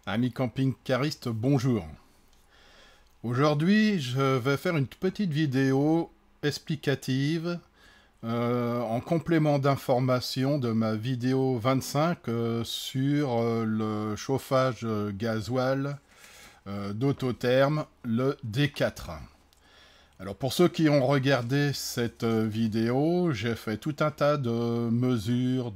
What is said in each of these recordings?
Amis camping-caristes, bonjour. Aujourd'hui, je vais faire une petite vidéo explicative en complément d'information de ma vidéo 25 sur le chauffage gasoil d'Autotherm, le D4. Alors pour ceux qui ont regardé cette vidéo, j'ai fait tout un tas de mesures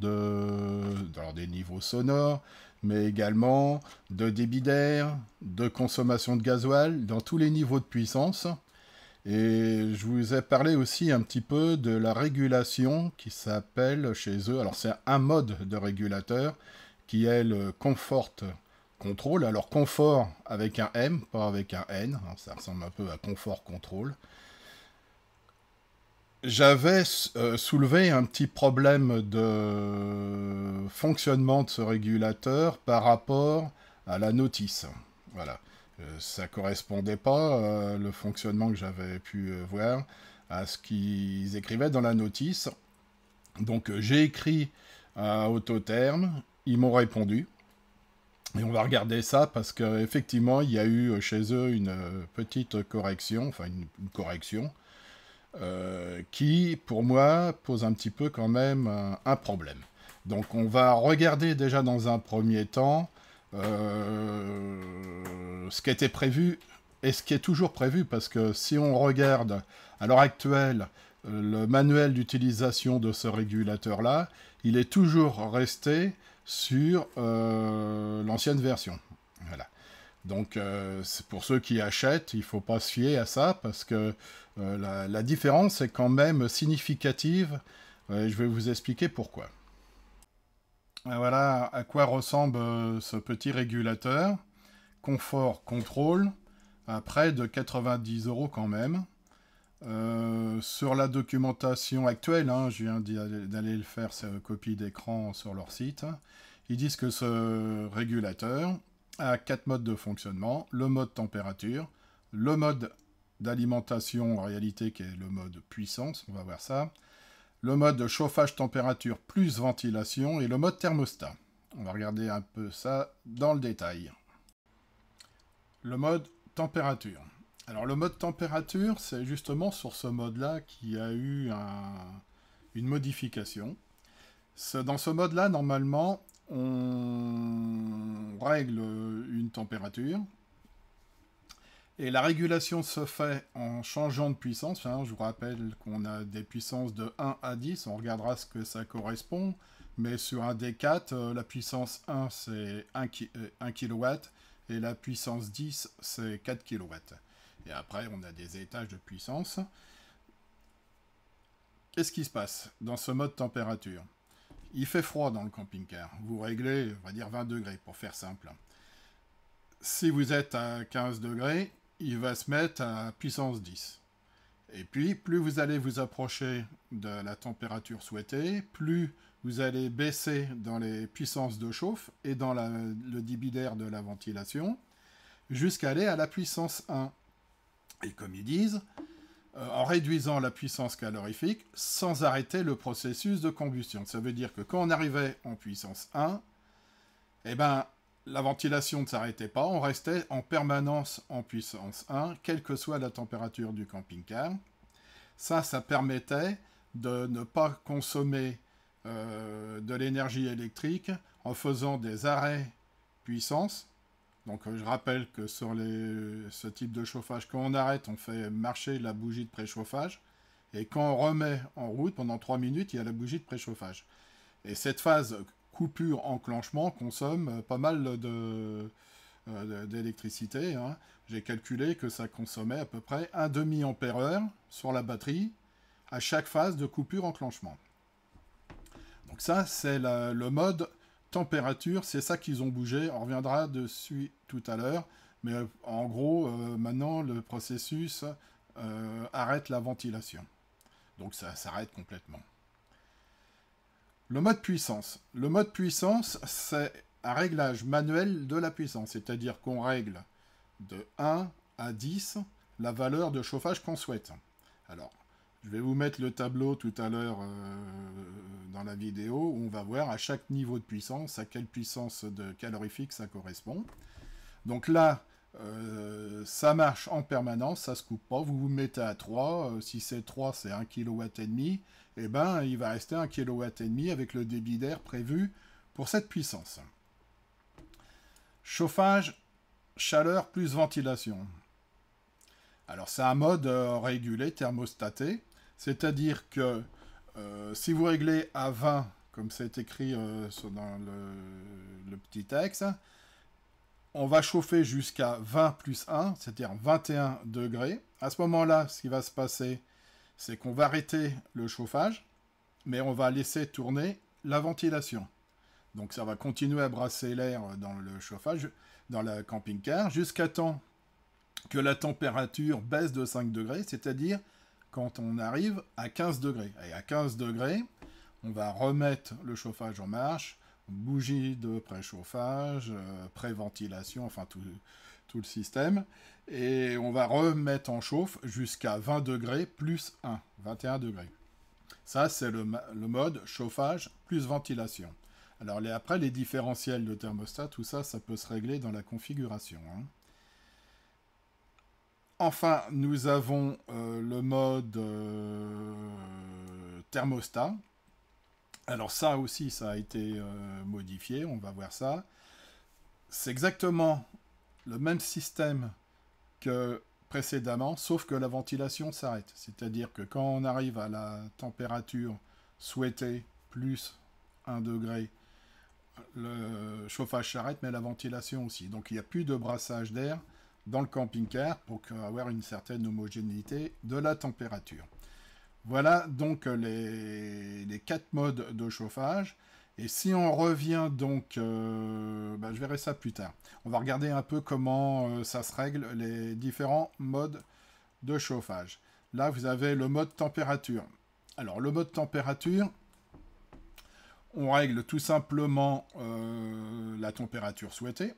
alors des niveaux sonores, mais également de débit d'air, de consommation de gasoil, dans tous les niveaux de puissance. Et je vous ai parlé aussi un petit peu de la régulation qui s'appelle chez eux, alors c'est un mode de régulateur qui est le Comfort Control. Alors confort avec un M, pas avec un N, hein, ça ressemble un peu à Comfort Control. J'avais soulevé un petit problème de fonctionnement de ce régulateur par rapport à la notice. Voilà. Ça correspondait pas, le fonctionnement que j'avais pu voir, à ce qu'ils écrivaient dans la notice. Donc j'ai écrit à Autotherm, ils m'ont répondu. Et on va regarder ça parce qu'effectivement, il y a eu chez eux une petite correction, enfin une correction, qui, pour moi, pose un petit peu quand même un problème. Donc on va regarder déjà dans un premier temps ce qui était prévu et ce qui est toujours prévu, parce que si on regarde à l'heure actuelle le manuel d'utilisation de ce régulateur-là, il est toujours resté sur l'ancienne version. Voilà. Donc, pour ceux qui achètent, il ne faut pas se fier à ça, parce que la différence est quand même significative. Je vais vous expliquer pourquoi. Voilà à quoi ressemble ce petit régulateur. Confort contrôle, à près de 90 € quand même. Sur la documentation actuelle, hein, je viens d'aller le faire, c'est copie d'écran sur leur site, ils disent que ce régulateur a 4 modes de fonctionnement: le mode température, le mode d'alimentation en réalité qui est le mode puissance, on va voir ça, le mode chauffage température plus ventilation et le mode thermostat. On va regarder un peu ça dans le détail. Le mode température. Alors le mode température, c'est justement sur ce mode-là qu'il y a eu une modification. Dans ce mode-là, normalement, on règle une température. Et la régulation se fait en changeant de puissance. Enfin, je vous rappelle qu'on a des puissances de 1 à 10. On regardera ce que ça correspond. Mais sur un D4, la puissance 1, c'est 1 kW. Et la puissance 10, c'est 4 kW. Et après, on a des étages de puissance. Qu'est-ce qui se passe dans ce mode température? Il fait froid dans le camping-car. Vous réglez, on va dire 20 degrés pour faire simple. Si vous êtes à 15 degrés, il va se mettre à puissance 10. Et puis, plus vous allez vous approcher de la température souhaitée, plus vous allez baisser dans les puissances de chauffe et dans le débit d'air de la ventilation, jusqu'à aller à la puissance 1. Et comme ils disent, en réduisant la puissance calorifique sans arrêter le processus de combustion. Ça veut dire que quand on arrivait en puissance 1, eh ben, la ventilation ne s'arrêtait pas, on restait en permanence en puissance 1, quelle que soit la température du camping-car. Ça permettait de ne pas consommer de l'énergie électrique en faisant des arrêts puissance. Donc je rappelle que sur ce type de chauffage, quand on arrête, on fait marcher la bougie de préchauffage. Et quand on remet en route, pendant 3 minutes, il y a la bougie de préchauffage. Et cette phase coupure-enclenchement consomme pas mal d'électricité. Hein. J'ai calculé que ça consommait à peu près 1 demi-ampère-heure sur la batterie à chaque phase de coupure-enclenchement. Donc ça, c'est le mode température, c'est ça qu'ils ont bougé. On reviendra dessus tout à l'heure. Mais en gros, maintenant, le processus arrête la ventilation. Donc ça s'arrête complètement. Le mode puissance. Le mode puissance, c'est un réglage manuel de la puissance. C'est-à-dire qu'on règle de 1 à 10 la valeur de chauffage qu'on souhaite. Alors, Je vais vous mettre le tableau tout à l'heure dans la vidéo où on va voir à chaque niveau de puissance à quelle puissance de calorifique ça correspond. Donc là, ça marche en permanence, ça ne se coupe pas. Vous vous mettez à 3, si c'est 3, c'est 1,5 kW, et ben il va rester 1,5 kW avec le débit d'air prévu pour cette puissance. Chauffage, chaleur plus ventilation. Alors c'est un mode régulé, thermostaté, c'est-à-dire que si vous réglez à 20, comme c'est écrit dans le petit texte, on va chauffer jusqu'à 20 plus 1, c'est-à-dire 21 degrés. À ce moment-là, ce qui va se passer, c'est qu'on va arrêter le chauffage, mais on va laisser tourner la ventilation. Donc ça va continuer à brasser l'air dans le chauffage, dans la camping-car, jusqu'à temps que la température baisse de 5 degrés, c'est-à-dire quand on arrive à 15 degrés. Et à 15 degrés, on va remettre le chauffage en marche, bougie de préchauffage, préventilation, enfin tout le système, et on va remettre en chauffe jusqu'à 20 degrés plus 1, 21 degrés. Ça, c'est le mode chauffage plus ventilation. Alors après, les différentiels de thermostat, tout ça, ça peut se régler dans la configuration. Enfin, nous avons le mode thermostat. Alors ça aussi, ça a été modifié, on va voir ça. C'est exactement le même système que précédemment, sauf que la ventilation s'arrête. C'est-à-dire que quand on arrive à la température souhaitée, plus 1 degré, le chauffage s'arrête, mais la ventilation aussi. Donc il n'y a plus de brassage d'air dans le camping-car pour avoir une certaine homogénéité de la température. Voilà donc les 4 modes de chauffage. Et si on revient donc, je verrai ça plus tard. On va regarder un peu comment ça se règle, les différents modes de chauffage. Là, vous avez le mode température. Alors, le mode température, on règle tout simplement la température souhaitée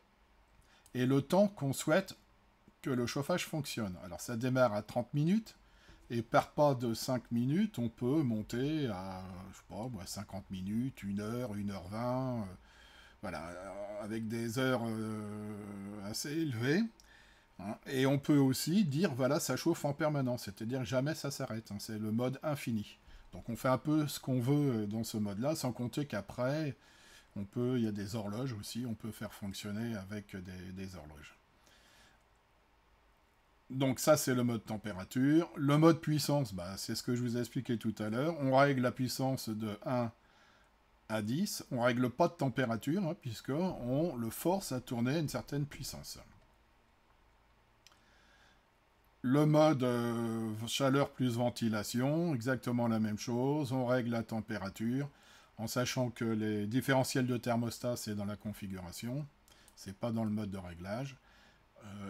et le temps qu'on souhaite que le chauffage fonctionne. Alors, ça démarre à 30 minutes. Et par pas de 5 minutes, on peut monter à, je sais pas, 50 minutes, 1 heure, 1h20, voilà, avec des heures assez élevées. Hein. Et on peut aussi dire, voilà, ça chauffe en permanence, c'est-à-dire jamais ça s'arrête, hein, c'est le mode infini. Donc on fait un peu ce qu'on veut dans ce mode-là, sans compter qu'après, il y a des horloges aussi, on peut faire fonctionner avec des horloges. Donc ça, c'est le mode température. Le mode puissance, c'est ce que je vous ai expliqué tout à l'heure. On règle la puissance de 1 à 10. On ne règle pas de température, hein, puisqu'on le force à tourner à une certaine puissance. Le mode chaleur plus ventilation, exactement la même chose. On règle la température, en sachant que les différentiels de thermostat, c'est dans la configuration. C'est pas dans le mode de réglage.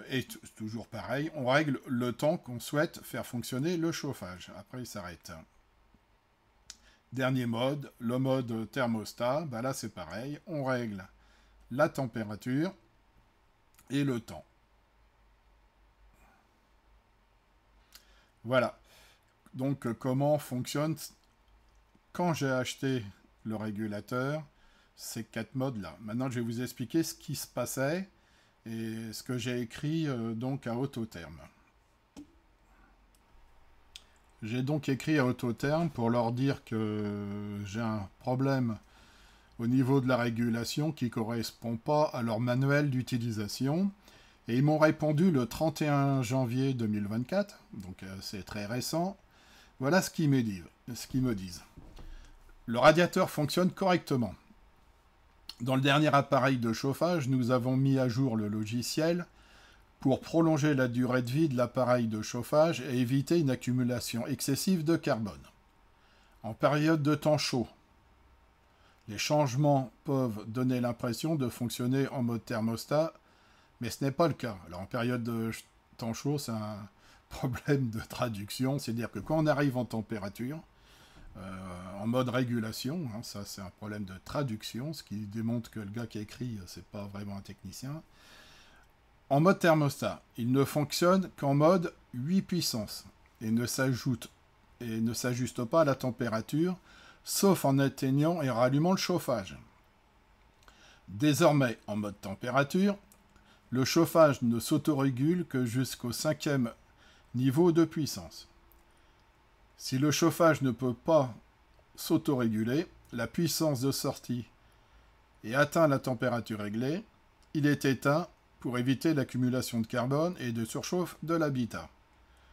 Et toujours pareil, on règle le temps qu'on souhaite faire fonctionner le chauffage. Après, il s'arrête. Dernier mode, le mode thermostat. Là, c'est pareil. On règle la température et le temps. Voilà. Donc, comment fonctionne quand j'ai acheté le régulateur, ces 4 modes-là. Maintenant, je vais vous expliquer ce qui se passait et ce que j'ai écrit donc à Autotherm. J'ai donc écrit à Autotherm pour leur dire que j'ai un problème au niveau de la régulation qui ne correspond pas à leur manuel d'utilisation. Et ils m'ont répondu le 31 janvier 2024, donc c'est très récent. Voilà ce qu'ils me disent. Le radiateur fonctionne correctement. Dans le dernier appareil de chauffage, nous avons mis à jour le logiciel pour prolonger la durée de vie de l'appareil de chauffage et éviter une accumulation excessive de carbone. En période de temps chaud, les changements peuvent donner l'impression de fonctionner en mode thermostat, mais ce n'est pas le cas. Alors en période de temps chaud, c'est un problème de traduction, c'est-à-dire que quand on arrive en température, en mode régulation, hein, ça c'est un problème de traduction, ce qui démontre que le gars qui a écrit, c'est pas vraiment un technicien. En mode thermostat, il ne fonctionne qu'en mode 8 puissance et ne s'ajoute et ne s'ajuste pas à la température, sauf en éteignant et rallumant le chauffage. Désormais, en mode température, le chauffage ne s'autorégule que jusqu'au 5e niveau de puissance. Si le chauffage ne peut pas s'autoréguler, la puissance de sortie et atteint la température réglée, il est éteint pour éviter l'accumulation de carbone et de surchauffe de l'habitat.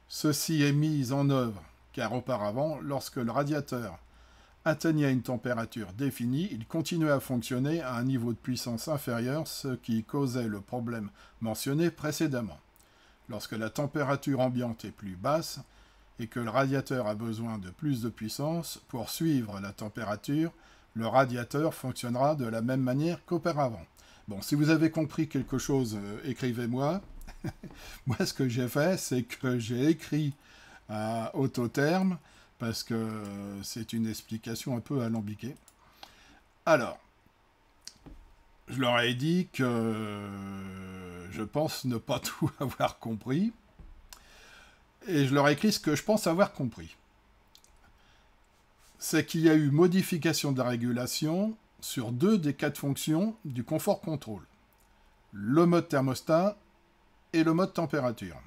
Ceci est mis en œuvre car auparavant, lorsque le radiateur atteignait une température définie, il continuait à fonctionner à un niveau de puissance inférieur, ce qui causait le problème mentionné précédemment. Lorsque la température ambiante est plus basse et que le radiateur a besoin de plus de puissance pour suivre la température, le radiateur fonctionnera de la même manière qu'auparavant. Bon, si vous avez compris quelque chose, écrivez-moi. Moi, ce que j'ai fait, c'est que j'ai écrit à Autotherm, parce que c'est une explication un peu alambiquée. Alors, je leur ai dit que je pense ne pas tout avoir compris, et je leur ai écrit ce que je pense avoir compris. C'est qu'il y a eu modification de la régulation sur 2 des 4 fonctions du confort contrôle. Le mode thermostat et le mode température.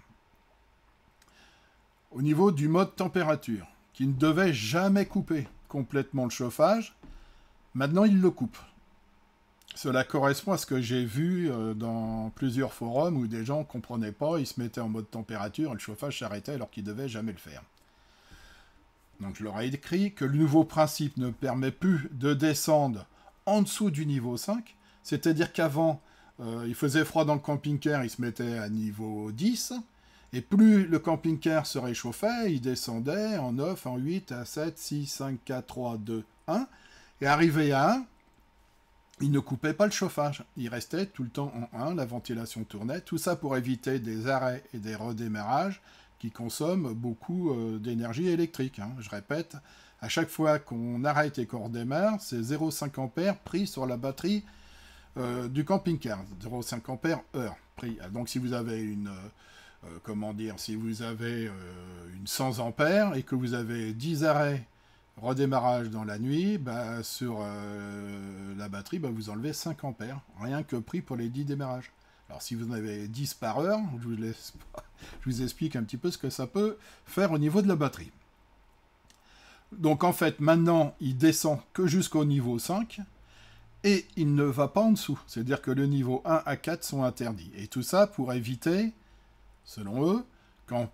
Au niveau du mode température, qui ne devait jamais couper complètement le chauffage, maintenant il le coupe. Cela correspond à ce que j'ai vu dans plusieurs forums où des gens ne comprenaient pas, ils se mettaient en mode température et le chauffage s'arrêtait alors qu'ils ne devaient jamais le faire. Donc je leur ai écrit que le nouveau principe ne permet plus de descendre en dessous du niveau 5, c'est-à-dire qu'avant, il faisait froid dans le camping-car, il se mettait à niveau 10, et plus le camping-car se réchauffait, il descendait en 9, en 8, à 7, 6, 5, 4, 3, 2, 1, et arrivé à 1, il ne coupait pas le chauffage, il restait tout le temps en 1, la ventilation tournait, tout ça pour éviter des arrêts et des redémarrages qui consomment beaucoup d'énergie électrique. Hein. Je répète, à chaque fois qu'on arrête et qu'on redémarre, c'est 0,5 ampères pris sur la batterie du camping-car, 0,5 ampères heure pris. Donc si vous avez une... si vous avez une 100 ampères et que vous avez 10 arrêts redémarrage dans la nuit, bah, sur la batterie, bah, vous enlevez 5 ampères, rien que pris pour les 10 démarrages. Alors si vous en avez 10 par heure, je vous explique un petit peu ce que ça peut faire au niveau de la batterie. Donc en fait, maintenant, il descend que jusqu'au niveau 5, et il ne va pas en dessous. C'est-à-dire que le niveau 1 à 4 sont interdits. Et tout ça pour éviter, selon eux, qu'en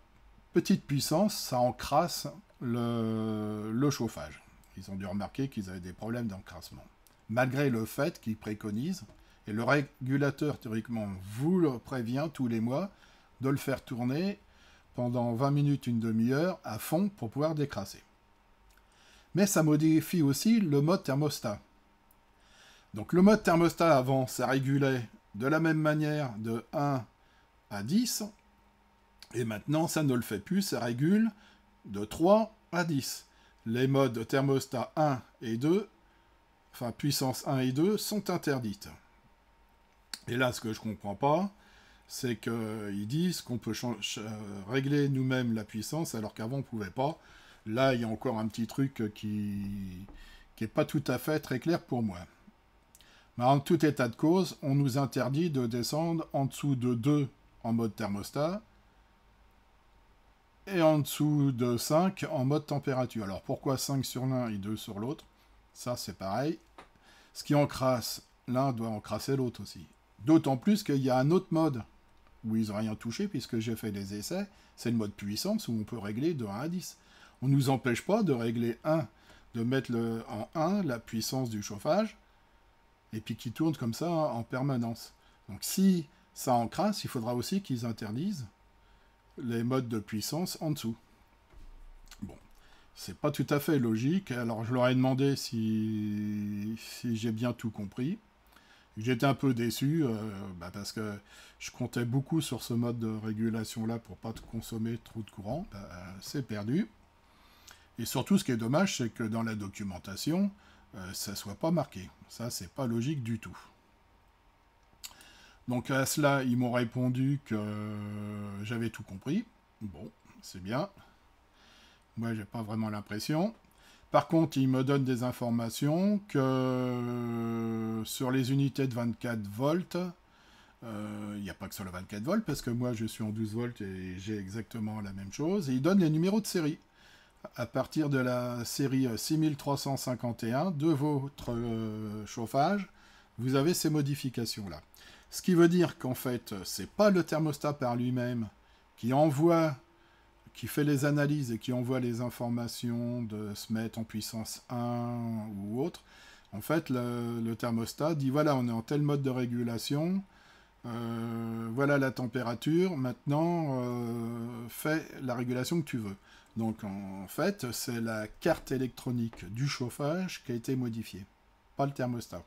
petite puissance, ça encrasse le chauffage. Ils ont dû remarquer qu'ils avaient des problèmes d'encrassement. Malgré le fait qu'ils préconisent, et le régulateur, théoriquement, vous le prévient tous les mois, de le faire tourner pendant 20 minutes, une demi-heure, à fond, pour pouvoir décrasser. Mais ça modifie aussi le mode thermostat. Donc le mode thermostat, avant, ça régulait de la même manière de 1 à 10, et maintenant, ça ne le fait plus, ça régule de 3 à 10. Les modes thermostat 1 et 2, enfin puissance 1 et 2, sont interdites. Et là, ce que je ne comprends pas, c'est qu'ils disent qu'on peut régler nous-mêmes la puissance, alors qu'avant, on ne pouvait pas. Là, il y a encore un petit truc qui n'est pas tout à fait très clair pour moi. Mais en tout état de cause, on nous interdit de descendre en dessous de 2 en mode thermostat, et en dessous de 5 en mode température. Alors pourquoi 5 sur l'un et 2 sur l'autre? Ça c'est pareil. Ce qui encrasse l'un doit encrasser l'autre aussi. D'autant plus qu'il y a un autre mode où ils n'ont rien touché puisque j'ai fait des essais. C'est le mode puissance où on peut régler de 1 à 10. On ne nous empêche pas de régler 1, de mettre en 1 la puissance du chauffage et puis qui tourne comme ça en permanence. Donc si ça encrasse, il faudra aussi qu'ils interdisent les modes de puissance en dessous. Bon, c'est pas tout à fait logique. Alors je leur ai demandé si j'ai bien tout compris. J'étais un peu déçu parce que je comptais beaucoup sur ce mode de régulation là pour pas consommer trop de courant. C'est perdu. Et surtout, ce qui est dommage, c'est que dans la documentation, ça soit pas marqué. Ça, c'est pas logique du tout. Donc à cela, ils m'ont répondu que j'avais tout compris. Bon, c'est bien. Moi, j'ai pas vraiment l'impression. Par contre, il me donne des informations que sur les unités de 24 volts, il n'y a pas que sur le 24 volts, parce que moi, je suis en 12 volts et j'ai exactement la même chose. Et il donne les numéros de série. À partir de la série 6351 de votre chauffage, vous avez ces modifications-là. Ce qui veut dire qu'en fait, c'est pas le thermostat par lui-même qui envoie, qui fait les analyses et qui envoie les informations de se mettre en puissance 1 ou autre. En fait, le thermostat dit voilà, on est en tel mode de régulation, voilà la température, maintenant fais la régulation que tu veux. Donc en fait, c'est la carte électronique du chauffage qui a été modifiée, pas le thermostat.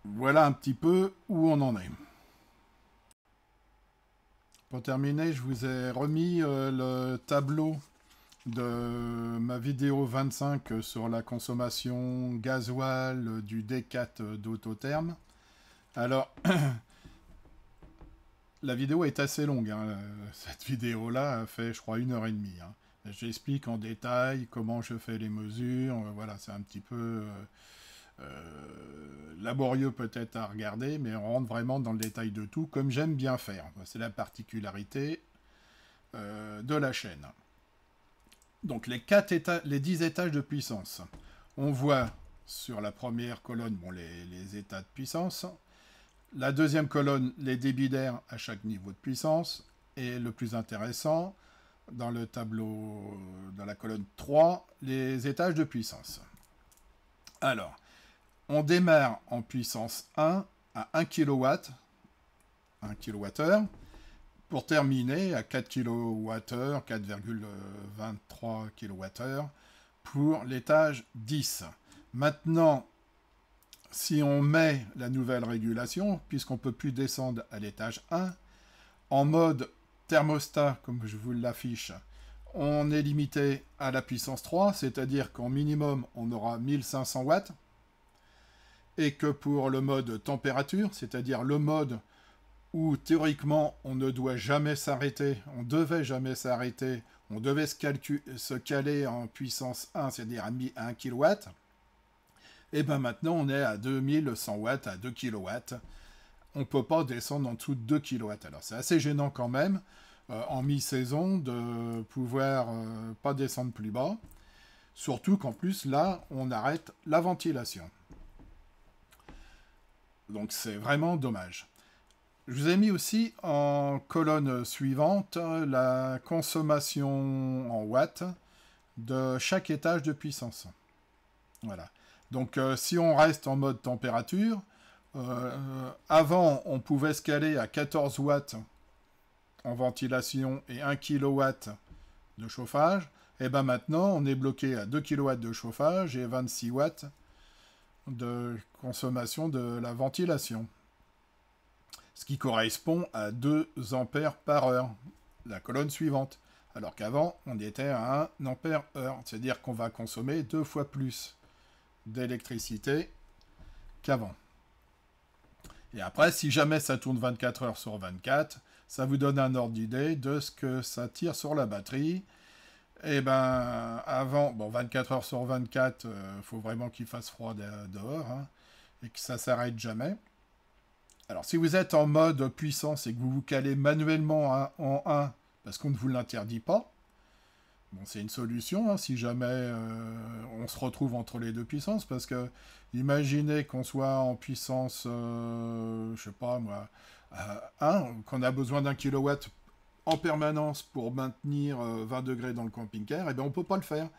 Voilà un petit peu où on en est. Pour terminer, je vous ai remis le tableau de ma vidéo 25 sur la consommation gasoil du D4 d'Autotherm. Alors, la vidéo est assez longue, hein. Cette vidéo-là fait, je crois, 1h30. Hein. J'explique en détail comment je fais les mesures. Voilà, c'est un petit peu laborieux peut-être à regarder, mais on rentre vraiment dans le détail de tout, comme j'aime bien faire. C'est la particularité de la chaîne. Donc les 10 étages de puissance. On voit sur la première colonne les états de puissance. La deuxième colonne, les débits d'air à chaque niveau de puissance. Et le plus intéressant, dans le tableau, dans la colonne 3, les étages de puissance. Alors, on démarre en puissance 1 à 1 kW, 1 kWh, pour terminer à 4 kWh, 4,23 kWh pour l'étage 10. Maintenant, si on met la nouvelle régulation, puisqu'on ne peut plus descendre à l'étage 1, en mode thermostat, comme je vous l'affiche, on est limité à la puissance 3, c'est-à-dire qu'en minimum, on aura 1500 watts, et que pour le mode température, c'est-à-dire le mode où théoriquement on ne doit jamais s'arrêter, on devait jamais s'arrêter, on devait se caler en puissance 1, c'est-à-dire à 1 kW, et bien maintenant on est à 2100 watts, à 2 kW. On ne peut pas descendre en dessous de 2 kW. Alors c'est assez gênant quand même, en mi-saison, de pouvoir pas descendre plus bas. Surtout qu'en plus, là, on arrête la ventilation. Donc c'est vraiment dommage. Je vous ai mis aussi en colonne suivante la consommation en watts de chaque étage de puissance. Voilà. Donc si on reste en mode température, avant on pouvait se caler à 14 watts en ventilation et 1 kW de chauffage, et bien maintenant on est bloqué à 2 kW de chauffage et 26 watts de consommation de la ventilation. Ce qui correspond à 2 ampères par heure, la colonne suivante. Alors qu'avant, on était à 1 ampère heure, c'est-à-dire qu'on va consommer 2 fois plus d'électricité qu'avant. Et après, si jamais ça tourne 24 heures sur 24, ça vous donne un ordre d'idée de ce que ça tire sur la batterie. Et ben avant, 24 heures sur 24, faut vraiment qu'il fasse froid dehors, hein, et que ça s'arrête jamais. Alors si vous êtes en mode puissance et que vous vous calez manuellement en 1, parce qu'on ne vous l'interdit pas, c'est une solution, hein, si jamais on se retrouve entre les deux puissances, parce que imaginez qu'on soit en puissance, je sais pas moi, 1, qu'on a besoin d'un kilowatt en permanence pour maintenir 20 degrés dans le camping-car, et bien on ne peut pas le faire.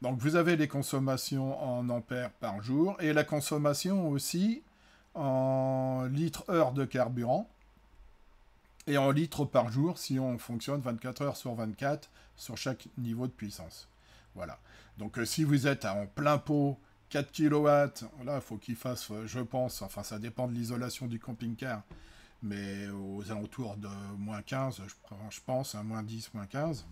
Donc vous avez les consommations en ampères par jour, et la consommation aussi en litres-heure de carburant, et en litres par jour si on fonctionne 24 heures sur 24 sur chaque niveau de puissance. Voilà. Donc si vous êtes en plein pot, 4 kW, là il faut qu'il fasse, je pense, enfin ça dépend de l'isolation du camping-car, mais aux alentours de moins 15, je pense, à moins 10, moins 15.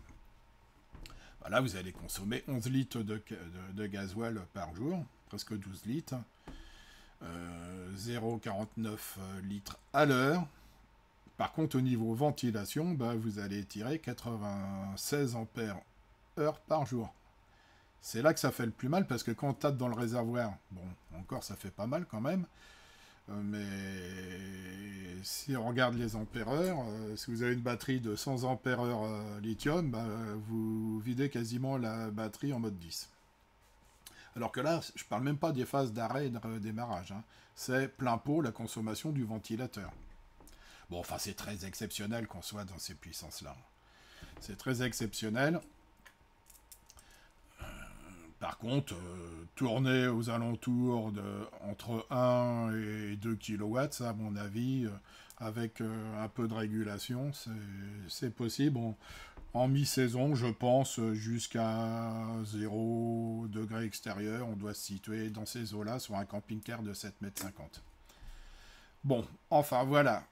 Là vous allez consommer 11 litres de gasoil par jour, presque 12 litres, 0,49 litres à l'heure. Par contre, au niveau ventilation, bah, vous allez tirer 96 ampères heure par jour. C'est là que ça fait le plus mal, parce que quand on tape dans le réservoir, bon, encore ça fait pas mal quand même, mais si on regarde les ampères-heure, si vous avez une batterie de 100 ampères-heure lithium, bah, vous videz quasiment la batterie en mode 10. Alors que là, je parle même pas des phases d'arrêt et de redémarrage, hein. C'est plein pot la consommation du ventilateur. Bon, enfin, c'est très exceptionnel qu'on soit dans ces puissances-là. C'est très exceptionnel. Par contre, tourner aux alentours de entre 1 et 2 kW, ça, à mon avis, avec un peu de régulation, c'est possible. En mi-saison, je pense, jusqu'à 0 degré extérieur, on doit se situer dans ces eaux-là sur un camping-car de 7,50 m. Bon, enfin voilà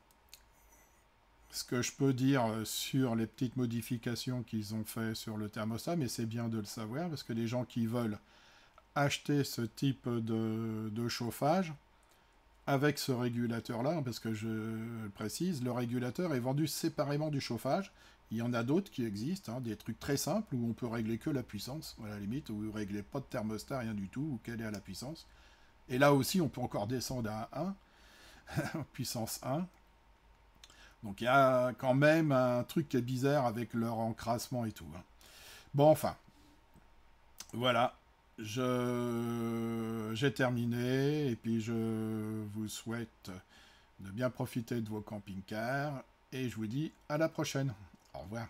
ce que je peux dire sur les petites modifications qu'ils ont fait sur le thermostat, mais c'est bien de le savoir, parce que les gens qui veulent acheter ce type de chauffage, avec ce régulateur-là, parce que je le précise, le régulateur est vendu séparément du chauffage. Il y en a d'autres qui existent, hein, des trucs très simples où on peut régler que la puissance, à la limite, où vous ne réglez pas de thermostat, rien du tout, ou quelle est la puissance. Et là aussi, on peut encore descendre à 1, puissance 1. Donc il y a quand même un truc qui est bizarre avec leur encrassement et tout, hein. Bon, enfin, voilà. J'ai terminé et puis je vous souhaite de bien profiter de vos camping-cars et je vous dis à la prochaine. Au revoir.